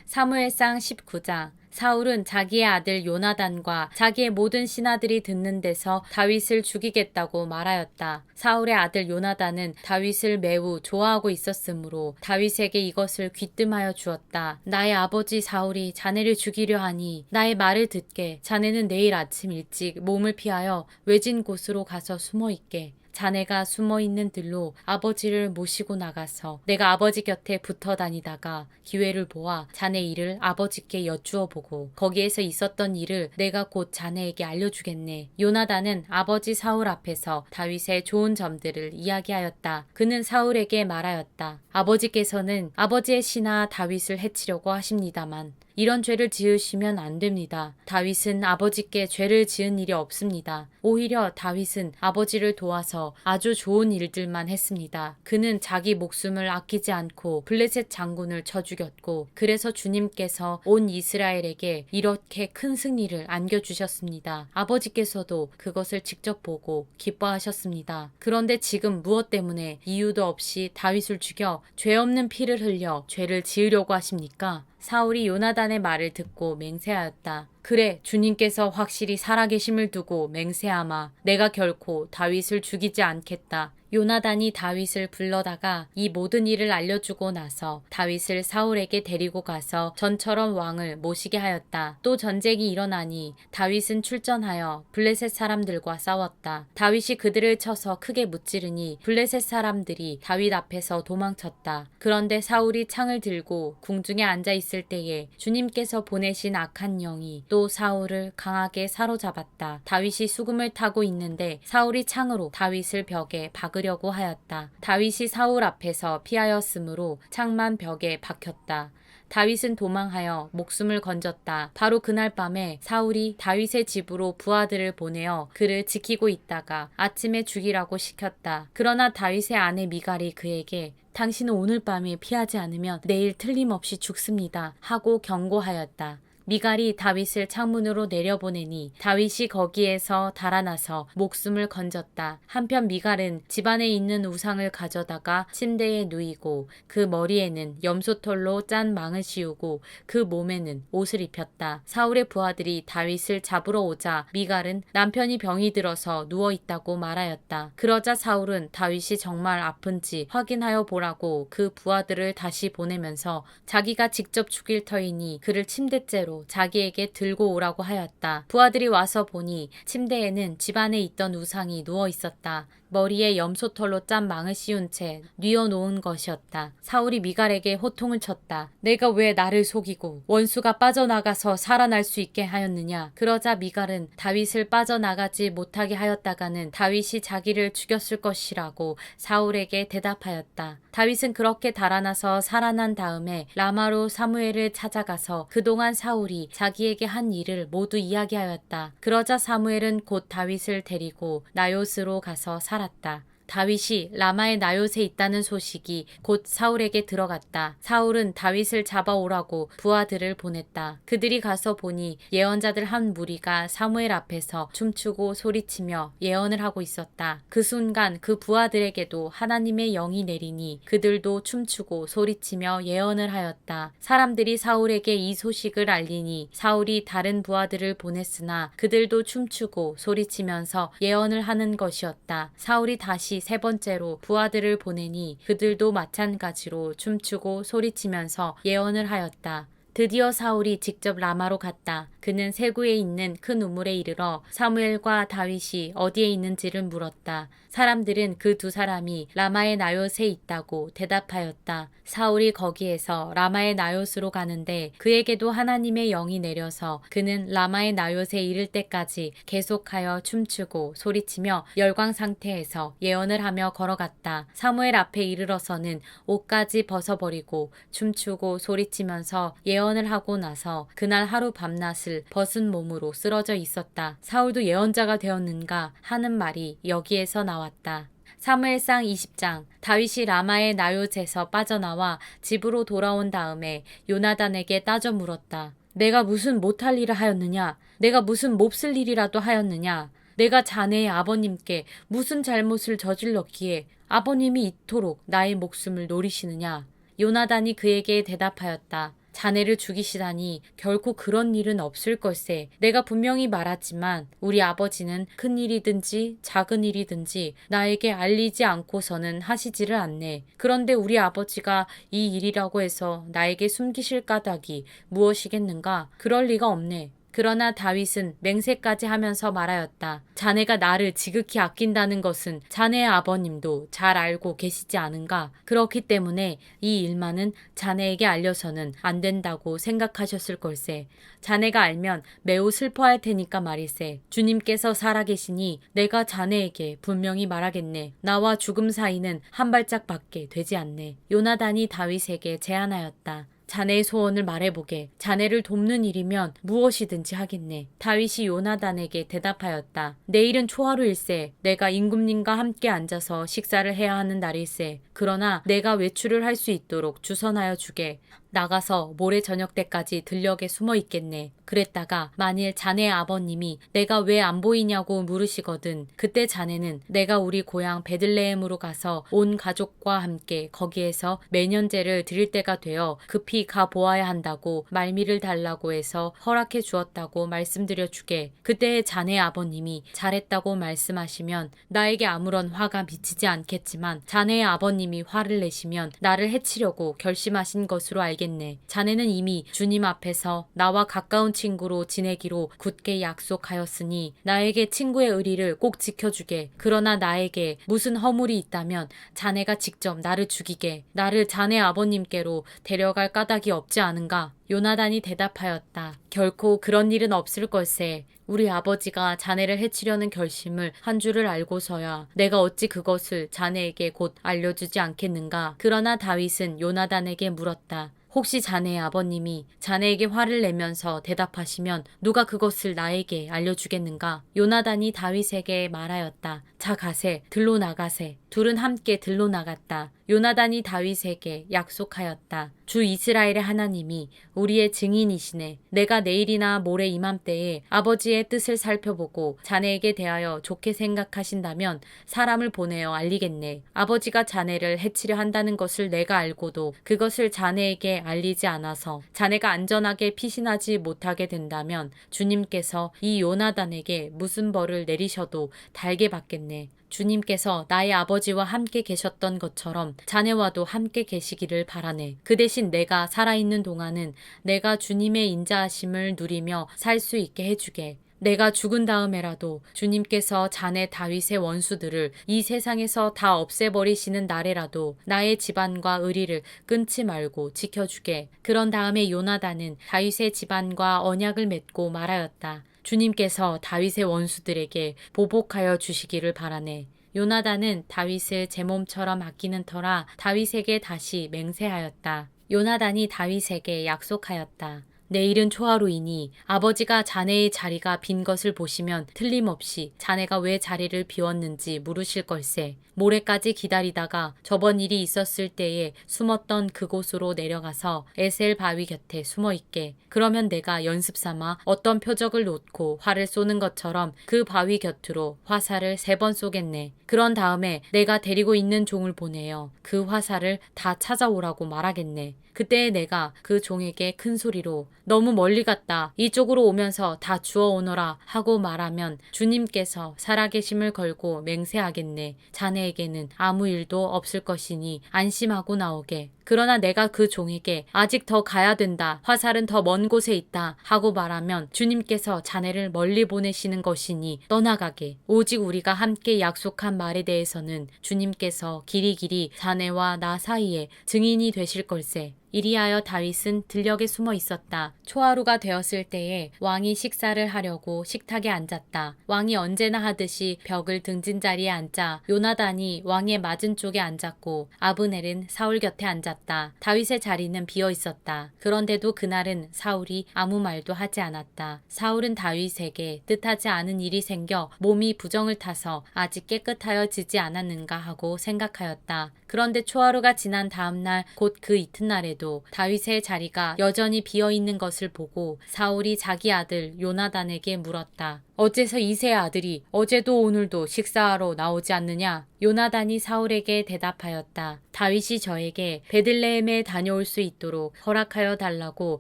사무엘상 19장. 사울은 자기의 아들 요나단과 자기의 모든 신하들이 듣는 데서 다윗을 죽이겠다고 말하였다. 사울의 아들 요나단은 다윗을 매우 좋아하고 있었으므로 다윗에게 이것을 귀뜸하여 주었다. 나의 아버지 사울이 자네를 죽이려 하니 나의 말을 듣게. 자네는 내일 아침 일찍 몸을 피하여 외진 곳으로 가서 숨어 있게. 자네가 숨어있는 들로 아버지를 모시고 나가서 내가 아버지 곁에 붙어 다니다가 기회를 보아 자네 일을 아버지께 여쭈어 보고 거기에서 있었던 일을 내가 곧 자네에게 알려주겠네. 요나단은 아버지 사울 앞에서 다윗의 좋은 점들을 이야기하였다. 그는 사울에게 말하였다. 아버지께서는 아버지의 신하 다윗을 해치려고 하십니다만 이런 죄를 지으시면 안 됩니다. 다윗은 아버지께 죄를 지은 일이 없습니다. 오히려 다윗은 아버지를 도와서 아주 좋은 일들만 했습니다. 그는 자기 목숨을 아끼지 않고 블레셋 장군을 쳐 죽였고 그래서 주님께서 온 이스라엘에게 이렇게 큰 승리를 안겨주셨습니다. 아버지께서도 그것을 직접 보고 기뻐하셨습니다. 그런데 지금 무엇 때문에 이유도 없이 다윗을 죽여 죄 없는 피를 흘려 죄를 지으려고 하십니까? 사울이 요나단의 말을 듣고 맹세하였다. 그래, 주님께서 확실히 살아계심을 두고 맹세하마. 내가 결코 다윗을 죽이지 않겠다. 요나단이 다윗을 불러다가 이 모든 일을 알려주고 나서 다윗을 사울에게 데리고 가서 전처럼 왕을 모시게 하였다. 또 전쟁이 일어나니 다윗은 출전하여 블레셋 사람들과 싸웠다. 다윗이 그들을 쳐서 크게 무찌르니 블레셋 사람들이 다윗 앞에서 도망쳤다. 그런데 사울이 창을 들고 궁중에 앉아 있을 때에 주님께서 보내신 악한 영이 또 사울을 강하게 사로잡았다. 다윗이 수금을 타고 있는데 사울이 창으로 다윗을 벽에 박으려고 하였다. 다윗이 사울 앞에서 피하였으므로 창만 벽에 박혔다. 다윗은 도망하여 목숨을 건졌다. 바로 그날 밤에 사울이 다윗의 집으로 부하들을 보내어 그를 지키고 있다가 아침에 죽이라고 시켰다. 그러나 다윗의 아내 미갈이 그에게 당신은 오늘 밤에 피하지 않으면 내일 틀림없이 죽습니다 하고 경고하였다. 미갈이 다윗을 창문으로 내려보내니 다윗이 거기에서 달아나서 목숨을 건졌다. 한편 미갈은 집안에 있는 우상을 가져다가 침대에 누이고 그 머리에는 염소털로 짠 망을 씌우고 그 몸에는 옷을 입혔다. 사울의 부하들이 다윗을 잡으러 오자 미갈은 남편이 병이 들어서 누워있다고 말하였다. 그러자 사울은 다윗이 정말 아픈지 확인하여 보라고 그 부하들을 다시 보내면서 자기가 직접 죽일 터이니 그를 침대째로 자기에게 들고 오라고 하였다. 부하들이 와서 보니 침대에는 집안에 있던 우상이 누워 있었다. 머리에 염소털로 짠 망을 씌운 채 뉘어놓은 것이었다. 사울이 미갈에게 호통을 쳤다. 내가 왜 나를 속이고 원수가 빠져나가서 살아날 수 있게 하였느냐. 그러자 미갈은 다윗을 빠져나가지 못하게 하였다가는 다윗이 자기를 죽였을 것이라고 사울에게 대답하였다. 다윗은 그렇게 달아나서 살아난 다음에 라마로 사무엘을 찾아가서 그동안 사울이 자기에게 한 일을 모두 이야기하였다. 그러자 사무엘은 곧 다윗을 데리고 나요스로 가서 살았다. 다윗이 라마의 나요스에 있다는 소식이 곧 사울에게 들어갔다. 사울은 다윗을 잡아오라고 부하들을 보냈다. 그들이 가서 보니 예언자들 한 무리가 사무엘 앞에서 춤추고 소리치며 예언을 하고 있었다. 그 순간 그 부하들에게도 하나님의 영이 내리니 그들도 춤추고 소리치며 예언을 하였다. 사람들이 사울에게 이 소식을 알리니 사울이 다른 부하들을 보냈으나 그들도 춤추고 소리치면서 예언을 하는 것이었다. 사울이 다시 세 번째로 부하들을 보내니 그들도 마찬가지로 춤추고 소리치면서 예언을 하였다. 드디어 사울이 직접 라마로 갔다. 그는 세구에 있는 큰 우물에 이르러 사무엘과 다윗이 어디에 있는지를 물었다. 사람들은 그 두 사람이 라마의 나요스에 있다고 대답하였다. 사울이 거기에서 라마의 나요스로 가는데 그에게도 하나님의 영이 내려서 그는 라마의 나요스에 이를 때까지 계속하여 춤추고 소리치며 열광 상태에서 예언을 하며 걸어갔다. 사무엘 앞에 이르러서는 옷까지 벗어버리고 춤추고 소리치면서 예언을 하고 나서 그날 하루 밤낮을 벗은 몸으로 쓰러져 있었다. 사울도 예언자가 되었는가 하는 말이 여기에서 나왔다. 사무엘상 20장. 다윗이 라마의 나요스에서 빠져나와 집으로 돌아온 다음에 요나단에게 따져 물었다. 내가 무슨 못할 일을 하였느냐? 내가 무슨 몹쓸 일이라도 하였느냐? 내가 자네의 아버님께 무슨 잘못을 저질렀기에 아버님이 이토록 나의 목숨을 노리시느냐? 요나단이 그에게 대답하였다. 자네를 죽이시다니 결코 그런 일은 없을 걸세. 내가 분명히 말했지만 우리 아버지는 큰 일이든지 작은 일이든지 나에게 알리지 않고서는 하시지를 않네. 그런데 우리 아버지가 이 일이라고 해서 나에게 숨기실 까닭이 무엇이겠는가? 그럴 리가 없네. 그러나 다윗은 맹세까지 하면서 말하였다. 자네가 나를 지극히 아낀다는 것은 자네의 아버님도 잘 알고 계시지 않은가? 그렇기 때문에 이 일만은 자네에게 알려서는 안 된다고 생각하셨을 걸세. 자네가 알면 매우 슬퍼할 테니까 말일세. 주님께서 살아계시니 내가 자네에게 분명히 말하겠네. 나와 죽음 사이는 한 발짝밖에 되지 않네. 요나단이 다윗에게 제안하였다. 자네의 소원을 말해보게. 자네를 돕는 일이면 무엇이든지 하겠네. 다윗이 요나단에게 대답하였다. 내일은 초하루일세. 내가 임금님과 함께 앉아서 식사를 해야 하는 날일세. 그러나 내가 외출을 할 수 있도록 주선하여 주게. 나가서 모레 저녁 때까지 들녘에 숨어 있겠네. 그랬다가 만일 자네 아버님이 내가 왜 안 보이냐고 물으시거든. 그때 자네는 내가 우리 고향 베들레헴으로 가서 온 가족과 함께 거기에서 매년제를 드릴 때가 되어 급히 가 보아야 한다고 말미를 달라고 해서 허락해 주었다고 말씀드려 주게. 그때 자네 아버님이 잘했다고 말씀하시면 나에게 아무런 화가 미치지 않겠지만 자네의 아버님이 화를 내시면 나를 해치려고 결심하신 것으로 알겠네. 자네는 이미 주님 앞에서 나와 가까운 친구로 지내기로 굳게 약속하였으니 나에게 친구의 의리를 꼭 지켜주게. 그러나 나에게 무슨 허물이 있다면 자네가 직접 나를 죽이게. 나를 자네 아버님께로 데려갈 까닭이 없지 않은가? 요나단이 대답하였다. 결코 그런 일은 없을 걸세. 우리 아버지가 자네를 해치려는 결심을 한 줄을 알고서야 내가 어찌 그것을 자네에게 곧 알려주지 않겠는가? 그러나 다윗은 요나단에게 물었다. 혹시 자네의 아버님이 자네에게 화를 내면서 대답하시면 누가 그것을 나에게 알려주겠는가? 요나단이 다윗에게 말하였다. 자 가세, 들로 나가세. 둘은 함께 들로 나갔다. 요나단이 다윗에게 약속하였다. 주 이스라엘의 하나님이 우리의 증인이시네. 내가 내일이나 모레 이맘때에 아버지의 뜻을 살펴보고 자네에게 대하여 좋게 생각하신다면 사람을 보내어 알리겠네. 아버지가 자네를 해치려 한다는 것을 내가 알고도 그것을 자네에게 알리지 않아서 자네가 안전하게 피신하지 못하게 된다면 주님께서 이 요나단에게 무슨 벌을 내리셔도 달게 받겠네. 주님께서 나의 아버지와 함께 계셨던 것처럼 자네와도 함께 계시기를 바라네. 그 대신 내가 살아있는 동안은 내가 주님의 인자하심을 누리며 살 수 있게 해주게. 내가 죽은 다음에라도 주님께서 자네 다윗의 원수들을 이 세상에서 다 없애버리시는 날에라도 나의 집안과 의리를 끊지 말고 지켜주게. 그런 다음에 요나단은 다윗의 집안과 언약을 맺고 말하였다. 주님께서 다윗의 원수들에게 보복하여 주시기를 바라네. 요나단은 다윗을 제 몸처럼 아끼는 터라 다윗에게 다시 맹세하였다. 요나단이 다윗에게 약속하였다. 내일은 초하루이니 아버지가 자네의 자리가 빈 것을 보시면 틀림없이 자네가 왜 자리를 비웠는지 물으실 걸세. 모레까지 기다리다가 저번 일이 있었을 때에 숨었던 그곳으로 내려가서 에셀 바위 곁에 숨어 있게. 그러면 내가 연습 삼아 어떤 표적을 놓고 활을 쏘는 것처럼 그 바위 곁으로 화살을 3번 쏘겠네. 그런 다음에 내가 데리고 있는 종을 보내어 그 화살을 다 찾아오라고 말하겠네. 그때 내가 그 종에게 큰 소리로 너무 멀리 갔다. 이쪽으로 오면서 다 주워 오너라 하고 말하면 주님께서 살아계심을 걸고 맹세하겠네. 자네에게는 아무 일도 없을 것이니 안심하고 나오게. 그러나 내가 그 종에게 아직 더 가야 된다. 화살은 더 먼 곳에 있다. 하고 말하면 주님께서 자네를 멀리 보내시는 것이니 떠나가게. 오직 우리가 함께 약속한 말에 대해서는 주님께서 길이길이 자네와 나 사이에 증인이 되실 걸세. 이리하여 다윗은 들녘에 숨어 있었다. 초하루가 되었을 때에 왕이 식사를 하려고 식탁에 앉았다. 왕이 언제나 하듯이 벽을 등진 자리에 앉자 요나단이 왕의 맞은 쪽에 앉았고 아브넬은 사울 곁에 앉았다. 다윗의 자리는 비어 있었다. 그런데도 그날은 사울이 아무 말도 하지 않았다. 사울은 다윗에게 뜻하지 않은 일이 생겨 몸이 부정을 타서 아직 깨끗하여지지 않았는가 하고 생각하였다. 그런데 초하루가 지난 다음 날 곧 그 이튿날에도 뒤에도 다윗의 자리가 여전히 비어 있는 것을 보고 사울이 자기 아들 요나단에게 물었다. 어째서 이새의 아들이 어제도 오늘도 식사하러 나오지 않느냐? 요나단이 사울에게 대답하였다. 다윗이 저에게 베들레헴에 다녀올 수 있도록 허락하여 달라고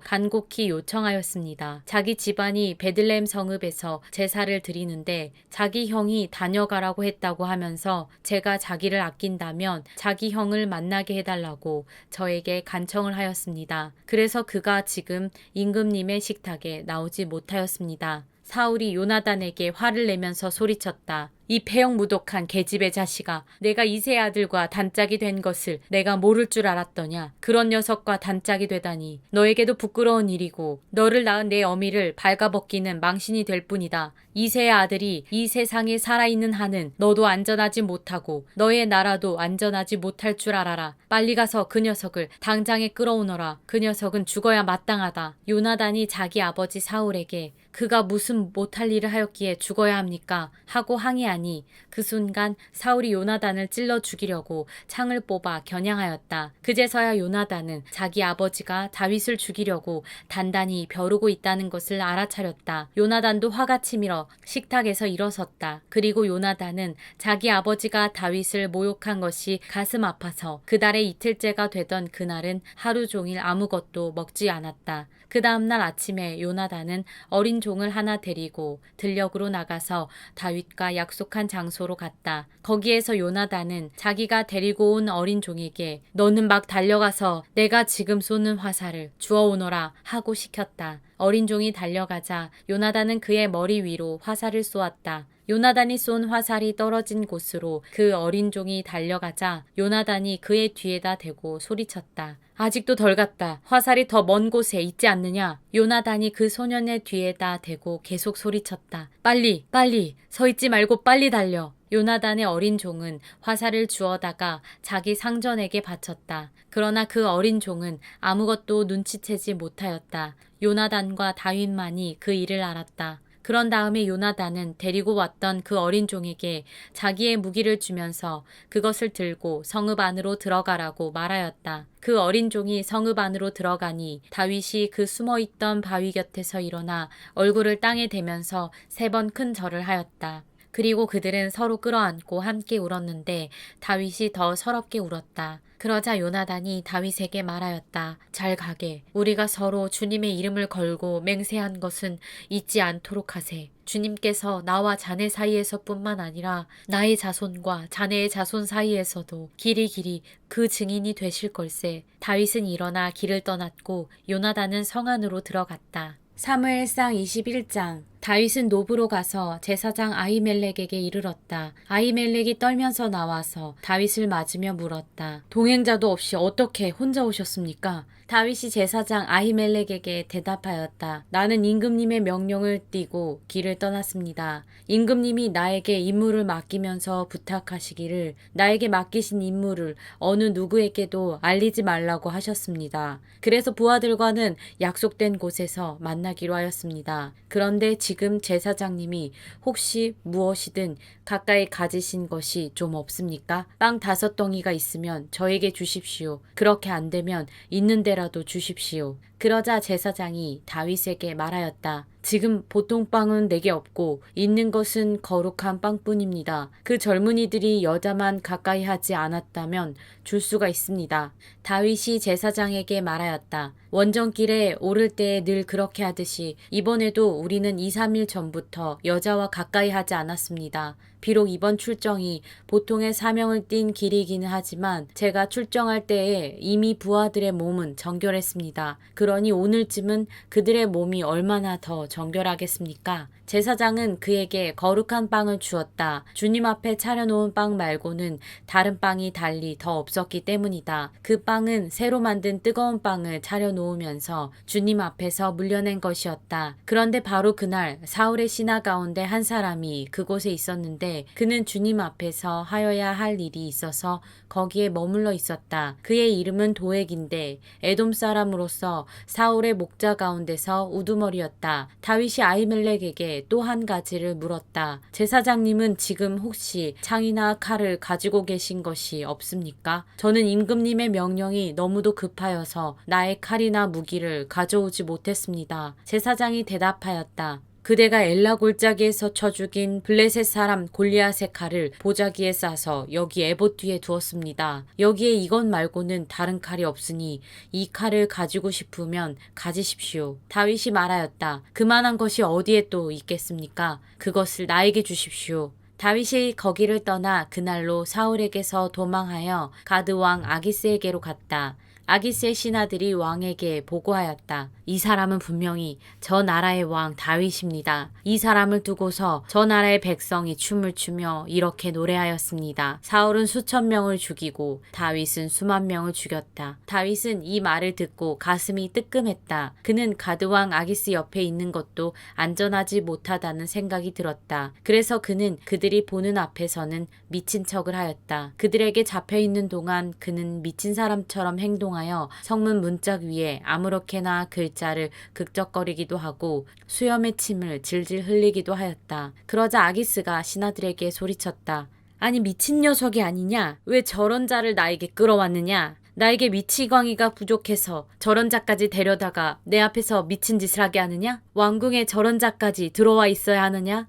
간곡히 요청하였습니다. 자기 집안이 베들레헴 성읍에서 제사를 드리는데 자기 형이 다녀가라고 했다고 하면서 제가 자기를 아낀다면 자기 형을 만나게 해달라고 저에게 간청을 하였습니다. 그래서 그가 지금 임금님의 식탁에 나오지 못하였습니다. 사울이 요나단에게 화를 내면서 소리쳤다. 이 폐역무독한 계집의 자식아, 내가 이새의 아들과 단짝이 된 것을 내가 모를 줄 알았더냐. 그런 녀석과 단짝이 되다니 너에게도 부끄러운 일이고 너를 낳은 내 어미를 발가벗기는 망신이 될 뿐이다. 이새의 아들이 이 세상에 살아있는 한은 너도 안전하지 못하고 너의 나라도 안전하지 못할 줄 알아라. 빨리 가서 그 녀석을 당장에 끌어오너라. 그 녀석은 죽어야 마땅하다. 요나단이 자기 아버지 사울에게 그가 무슨 못할 일을 하였기에 죽어야 합니까? 하고 항의하니 그 순간 사울이 요나단을 찔러 죽이려고 창을 뽑아 겨냥하였다. 그제서야 요나단은 자기 아버지가 다윗을 죽이려고 단단히 벼르고 있다는 것을 알아차렸다. 요나단도 화가 치밀어 식탁에서 일어섰다. 그리고 요나단은 자기 아버지가 다윗을 모욕한 것이 가슴 아파서 그달의 이틀째가 되던 그날은 하루 종일 아무것도 먹지 않았다. 그 다음날 아침에 요나단은 어린 종을 하나 데리고 들녘으로 나가서 다윗과 약속한 장소로 갔다. 거기에서 요나단은 자기가 데리고 온 어린 종에게 너는 막 달려가서 내가 지금 쏘는 화살을 주워오너라 하고 시켰다. 어린 종이 달려가자 요나단은 그의 머리 위로 화살을 쏘았다. 요나단이 쏜 화살이 떨어진 곳으로 그 어린 종이 달려가자 요나단이 그의 뒤에다 대고 소리쳤다. 아직도 덜 갔다. 화살이 더 먼 곳에 있지 않느냐? 요나단이 그 소년의 뒤에다 대고 계속 소리쳤다. 빨리, 빨리, 서 있지 말고 빨리 달려. 요나단의 어린 종은 화살을 주워다가 자기 상전에게 바쳤다. 그러나 그 어린 종은 아무것도 눈치채지 못하였다. 요나단과 다윗만이 그 일을 알았다. 그런 다음에 요나단은 데리고 왔던 그 어린 종에게 자기의 무기를 주면서 그것을 들고 성읍 안으로 들어가라고 말하였다. 그 어린 종이 성읍 안으로 들어가니 다윗이 그 숨어있던 바위 곁에서 일어나 얼굴을 땅에 대면서 3번 큰 절을 하였다. 그리고 그들은 서로 끌어안고 함께 울었는데 다윗이 더 서럽게 울었다. 그러자 요나단이 다윗에게 말하였다. 잘 가게. 우리가 서로 주님의 이름을 걸고 맹세한 것은 잊지 않도록 하세. 주님께서 나와 자네 사이에서 뿐만 아니라 나의 자손과 자네의 자손 사이에서도 길이 그 증인이 되실 걸세. 다윗은 일어나 길을 떠났고 요나단은 성 안으로 들어갔다. 사무엘상 21장. 다윗은 노브로 가서 제사장 아히멜렉에게 이르렀다. 아히멜렉이 떨면서 나와서 다윗을 맞으며 물었다. 동행자도 없이 어떻게 혼자 오셨습니까? 다윗이 제사장 아히멜렉에게 대답하였다. 나는 임금님의 명령을 띠고 길을 떠났습니다. 임금님이 나에게 임무를 맡기면서 부탁하시기를 나에게 맡기신 임무를 어느 누구에게도 알리지 말라고 하셨습니다. 그래서 부하들과는 약속된 곳에서 만나기로 하였습니다. 그런데 지금 제사장님이 혹시 무엇이든 가까이 가지신 것이 좀 없습니까? 빵 5덩이가 있으면 저에게 주십시오. 그렇게 안 되면 있는 데라도 주십시오. 그러자 제사장이 다윗에게 말하였다. 지금 보통 빵은 내게 없고 있는 것은 거룩한 빵뿐입니다. 그 젊은이들이 여자만 가까이 하지 않았다면 줄 수가 있습니다. 다윗이 제사장에게 말하였다. 원정길에 오를 때에 늘 그렇게 하듯이 이번에도 우리는 2, 3일 전부터 여자와 가까이 하지 않았습니다. 비록 이번 출정이 보통의 사명을 띤 길이기는 하지만 제가 출정할 때에 이미 부하들의 몸은 정결했습니다. 그러니 오늘쯤은 그들의 몸이 얼마나 더 정결하겠습니까? 제사장은 그에게 거룩한 빵을 주었다. 주님 앞에 차려놓은 빵 말고는 다른 빵이 달리 더 없었기 때문이다. 그 빵은 새로 만든 뜨거운 빵을 차려놓으면서 주님 앞에서 물려낸 것이었다. 그런데 바로 그날 사울의 신하 가운데 한 사람이 그곳에 있었는데 그는 주님 앞에서 하여야 할 일이 있어서 거기에 머물러 있었다. 그의 이름은 도액인데 에돔 사람으로서 사울의 목자 가운데서 우두머리였다. 다윗이 아히멜렉에게 또 한 가지를 물었다. 제사장님은 지금 혹시 창이나 칼을 가지고 계신 것이 없습니까? 저는 임금님의 명령이 너무도 급하여서 나의 칼이나 무기를 가져오지 못했습니다. 제사장이 대답하였다. 그대가 엘라 골짜기에서 쳐 죽인 블레셋 사람 골리앗의 칼을 보자기에 싸서 여기 에봇 뒤에 두었습니다. 여기에 이것 말고는 다른 칼이 없으니 이 칼을 가지고 싶으면 가지십시오. 다윗이 말하였다. 그만한 것이 어디에 또 있겠습니까? 그것을 나에게 주십시오. 다윗이 거기를 떠나 그날로 사울에게서 도망하여 가드 왕 아기스에게로 갔다. 아기스의 신하들이 왕에게 보고하였다. 이 사람은 분명히 저 나라의 왕 다윗입니다. 이 사람을 두고서 저 나라의 백성이 춤을 추며 이렇게 노래하였습니다. 사울은 수천 명을 죽이고 다윗은 수만 명을 죽였다. 다윗은 이 말을 듣고 가슴이 뜨끔했다. 그는 가드왕 아기스 옆에 있는 것도 안전하지 못하다는 생각이 들었다. 그래서 그는 그들이 보는 앞에서는 미친 척을 하였다. 그들에게 잡혀있는 동안 그는 미친 사람처럼 행동하여 성문 문짝 위에 아무렇게나 글자를 극적거리기도 하고 수염의 침을 질질 흘리기도 하였다. 그러자 아기스가 신하들에게 소리쳤다. 아니 미친 녀석이 아니냐? 왜 저런 자를 나에게 끌어왔느냐? 나에게 미치광이가 부족해서 저런 자까지 데려다가 내 앞에서 미친 짓을 하게 하느냐? 왕궁에 저런 자까지 들어와 있어야 하느냐?